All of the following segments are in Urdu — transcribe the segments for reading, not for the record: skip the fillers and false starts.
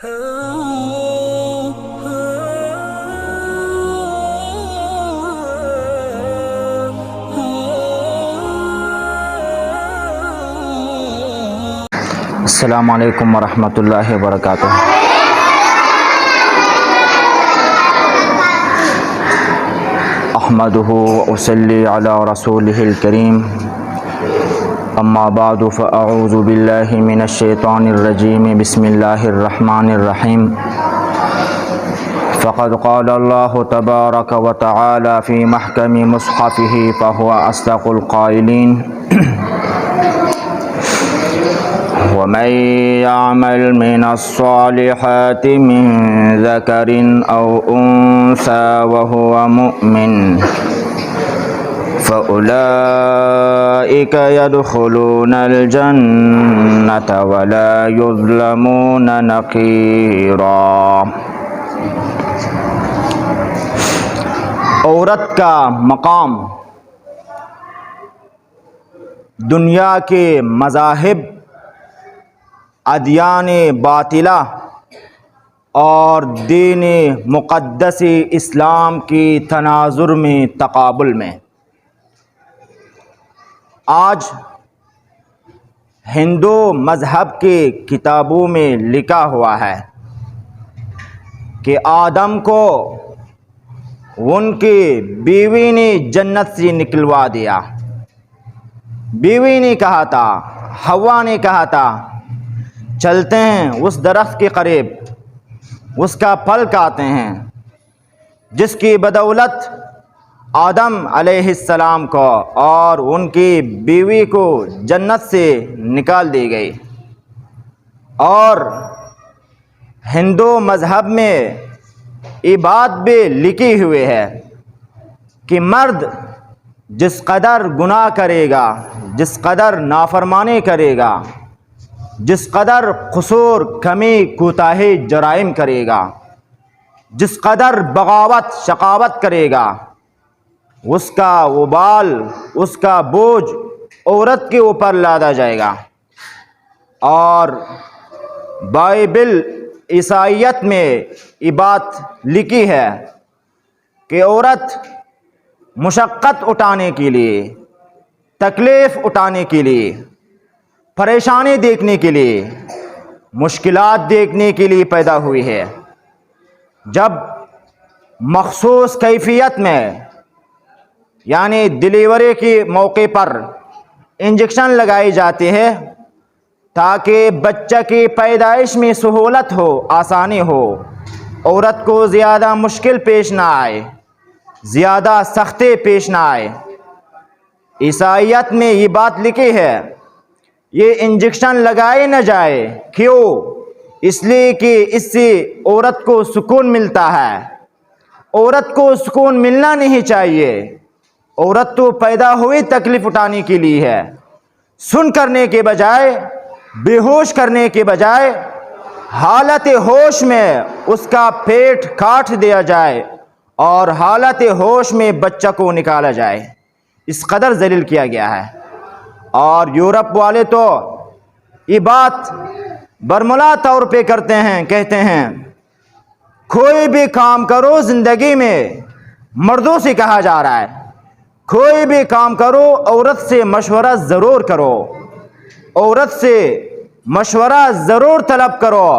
السلام علیکم ورحمۃ اللہ وبرکاتہ۔ احمدہ واصلی علی رسولہ الکریم، اما بعد فاعوذ باللہ من الشیطان الرجیم، بسم اللہ الرحمن الرحیم۔ فقد قال اللہ تبارک وتعالی فی محکم مصحفہ فہو اصدق القائلین، ومن يعمل من الصالحات من ذكر أو أنثى وهو مؤمن فأولئك يدخلون الجنة ولا يظلمون نقيرا۔ عورت کا مقام دنیا کے مذاہب، ادیان باطلہ اور دین مقدس اسلام کی تناظر میں، تقابل میں، آج ہندو مذہب کے کتابوں میں لکھا ہوا ہے کہ آدم کو ان کی بیوی نے جنت سے نکلوا دیا۔ بیوی نے کہا تھا، حوا نے کہا تھا، چلتے ہیں اس درخت کے قریب، اس کا پھل کھاتے ہیں، جس کی بدولت آدم علیہ السلام کو اور ان کی بیوی کو جنت سے نکال دی گئی۔ اور ہندو مذہب میں یہ بات بھی لکھی ہوئی ہے کہ مرد جس قدر گناہ کرے گا، جس قدر نافرمانی کرے گا، جس قدر قصور، کمی، کوتاہی، جرائم کرے گا، جس قدر بغاوت، شقاوت کرے گا، اس کا وبال، اس کا بوجھ عورت کے اوپر لادا جائے گا۔ اور بائبل عیسائیت میں یہ بات لکھی ہے کہ عورت مشقت اٹھانے کے لیے، تکلیف اٹھانے کے لیے، پریشانی دیکھنے کے لیے، مشکلات دیکھنے کے لیے پیدا ہوئی ہے۔ جب مخصوص کیفیت میں، یعنی ڈلیوری کے موقع پر انجیکشن لگائی جاتی ہے تاکہ بچہ کی پیدائش میں سہولت ہو، آسانی ہو، عورت کو زیادہ مشکل پیش نہ آئے، زیادہ سختی پیش نہ آئے۔ عیسائیت میں یہ بات لکھی ہے، یہ انجیکشن لگائے نہ جائے۔ کیوں؟ اس لیے کہ اس سے عورت کو سکون ملتا ہے۔ عورت کو سکون ملنا نہیں چاہیے۔ عورت تو پیدا ہوئی تکلیف اٹھانے کے لیے ہے۔ سن کرنے کے بجائے، بے ہوش کرنے کے بجائے، حالت ہوش میں اس کا پیٹ کاٹ دیا جائے اور حالت ہوش میں بچہ کو نکالا جائے، اس قدر ذلیل کیا گیا ہے۔ اور یورپ والے تو یہ بات برملا طور پہ کرتے ہیں، کہتے ہیں کوئی بھی کام کرو زندگی میں، مردوں سے کہا جا رہا ہے، کوئی بھی کام کرو عورت سے مشورہ ضرور کرو، عورت سے مشورہ ضرور طلب کرو،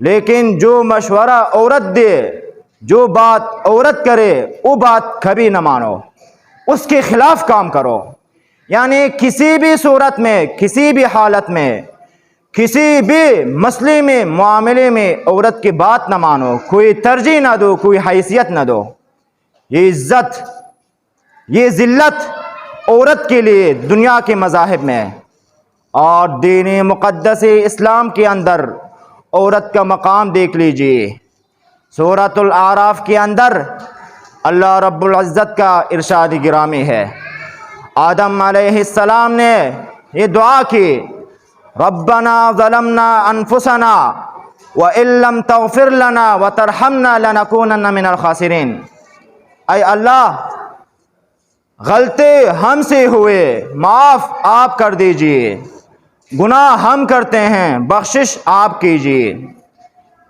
لیکن جو مشورہ عورت دے، جو بات عورت کرے، وہ بات کبھی نہ مانو، اس کے خلاف کام کرو۔ یعنی کسی بھی صورت میں، کسی بھی حالت میں، کسی بھی مسئلے میں، معاملے میں عورت کی بات نہ مانو، کوئی ترجیح نہ دو، کوئی حیثیت نہ دو۔ یہ عزت، یہ ذلت عورت کے لیے دنیا کے مذاہب میں اور دین مقدس اسلام کے اندر عورت کا مقام دیکھ لیجئے۔ سورۃ الاعراف کے اندر اللہ رب العزت کا ارشاد گرامی ہے، آدم علیہ السلام نے یہ دعا کی، ربنا ظلمنا انفسنا وَإِن لَّمْ تَغْفِرْ لَنَا وَتَرْحَمْنَا لَنَكُونَنَّ مِنَ الْخَاسِرِينَ۔ اے اللہ، غلطی ہم سے ہوئے، معاف آپ کر دیجئے، گناہ ہم کرتے ہیں، بخشش آپ کیجئے۔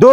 2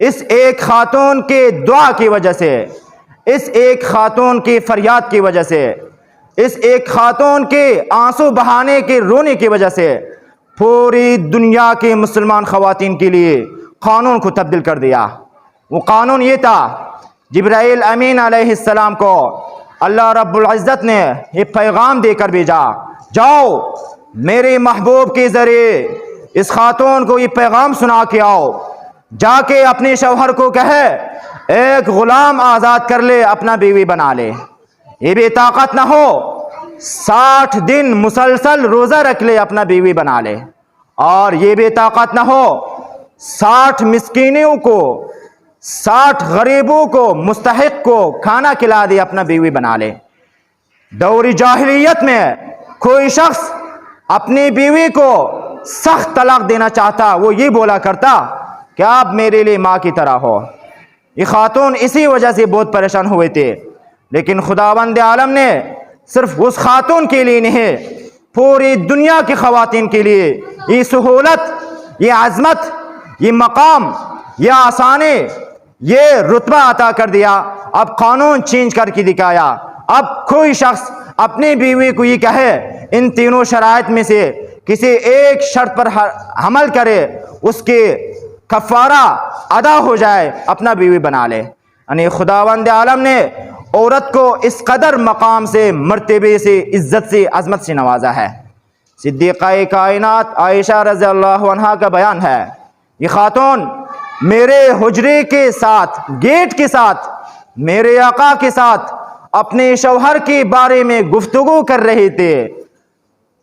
اس ایک خاتون کی دعا کی وجہ سے، اس ایک خاتون کی فریاد کی وجہ سے، اس ایک خاتون کے آنسو بہانے کے رونے کی وجہ سے پوری دنیا کے مسلمان خواتین کے لیے قانون کو تبدیل کر دیا۔ وہ قانون یہ تھا، جبرائیل امین علیہ السلام کو اللہ رب العزت نے یہ پیغام دے کر بھیجا، جاؤ میرے محبوب کے ذریعے اس خاتون کو یہ پیغام سنا کے آؤ، جا کے اپنے شوہر کو کہے ایک غلام آزاد کر لے، اپنا بیوی بنا لے۔ یہ بھی طاقت نہ ہو 60 دن مسلسل روزہ رکھ لے، اپنا بیوی بنا لے۔ اور یہ بھی طاقت نہ ہو 60 مسکینوں کو، 60 غریبوں کو، مستحق کو کھانا کھلا دے، اپنا بیوی بنا لے۔ دور جاہلیت میں کوئی شخص اپنی بیوی کو سخت طلاق دینا چاہتا، وہ یہ بولا کرتا کہ آپ میرے لیے ماں کی طرح ہو۔ یہ خاتون اسی وجہ سے بہت پریشان ہوئے تھے، لیکن خداوند عالم نے صرف اس خاتون کے لیے نہیں، پوری دنیا کی خواتین کے لیے یہ سہولت، یہ عظمت، یہ مقام، یہ آسانی، یہ رتبہ عطا کر دیا۔ اب قانون چینج کر کے دکھایا۔ اب کوئی شخص اپنی بیوی کو یہ کہے ان تینوں شرائط میں سے کسی ایک شرط پر عمل کرے، اس کے کفارہ ادا ہو جائے، اپنا بیوی بنا لے۔ یعنی خداوند عالم نے عورت کو اس قدر مقام سے، مرتبے سے، عزت سے، عظمت سے نوازا ہے۔ صدیقہ کائنات عائشہ رضی اللہ عنہا کا بیان ہے، یہ خاتون میرے حجرے کے ساتھ، گیٹ کے ساتھ، میرے آقا کے ساتھ اپنے شوہر کے بارے میں گفتگو کر رہے تھے،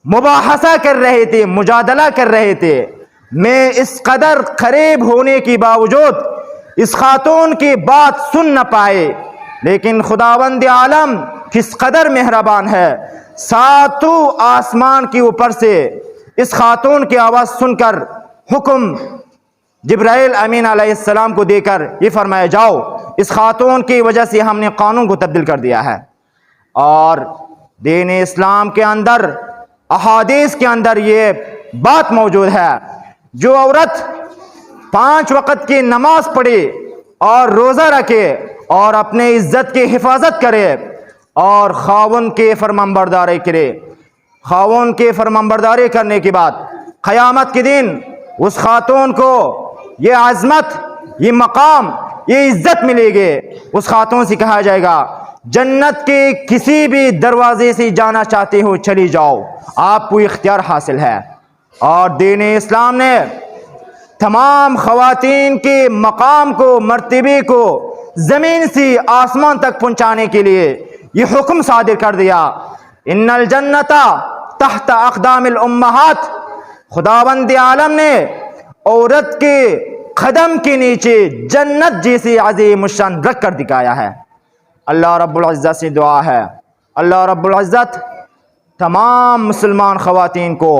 مباحثہ کر رہے تھے، مجادلہ کر رہے تھے۔ میں اس قدر قریب ہونے کے باوجود اس خاتون کی بات سن نہ پائے، لیکن خداوند عالم کس قدر مہربان ہے، ساتوں آسمان کے اوپر سے اس خاتون کی آواز سن کر حکم جبرائیل امین علیہ السلام کو دے کر یہ فرمایا، جاؤ اس خاتون کی وجہ سے ہم نے قانون کو تبدیل کر دیا ہے۔ اور دین اسلام کے اندر، احادیث کے اندر یہ بات موجود ہے، جو عورت 5 وقت کی نماز پڑھے اور روزہ رکھے اور اپنے عزت کی حفاظت کرے اور خاوند کے فرمانبرداری کرے، خاوند کے فرمانبرداری کرنے کے بعد قیامت کے دن اس خاتون کو یہ عظمت، یہ مقام، یہ عزت ملے گی۔ اس خاتون سے کہا جائے گا جنت کے کسی بھی دروازے سے جانا چاہتے ہو چلی جاؤ، آپ کو اختیار حاصل ہے۔ اور دین اسلام نے تمام خواتین کے مقام کو، مرتبے کو زمین سے آسمان تک پہنچانے کے لیے یہ حکم صادر کر دیا، ان الجنت تحت اقدام الامہات۔ خداوند عالم نے عورت کے قدم کے نیچے جنت جیسی عظیم الشان رکھ کر دکھایا ہے۔ اللہ رب العزت سے دعا ہے، اللہ رب العزت تمام مسلمان خواتین کو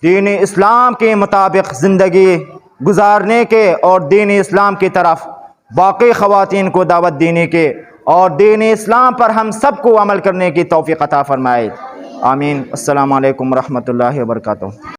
دین اسلام کے مطابق زندگی گزارنے کے اور دین اسلام کی طرف باقی خواتین کو دعوت دینے کے اور دین اسلام پر ہم سب کو عمل کرنے کی توفیق عطا فرمائے۔ آمین۔ السلام علیکم ورحمۃ اللہ وبرکاتہ۔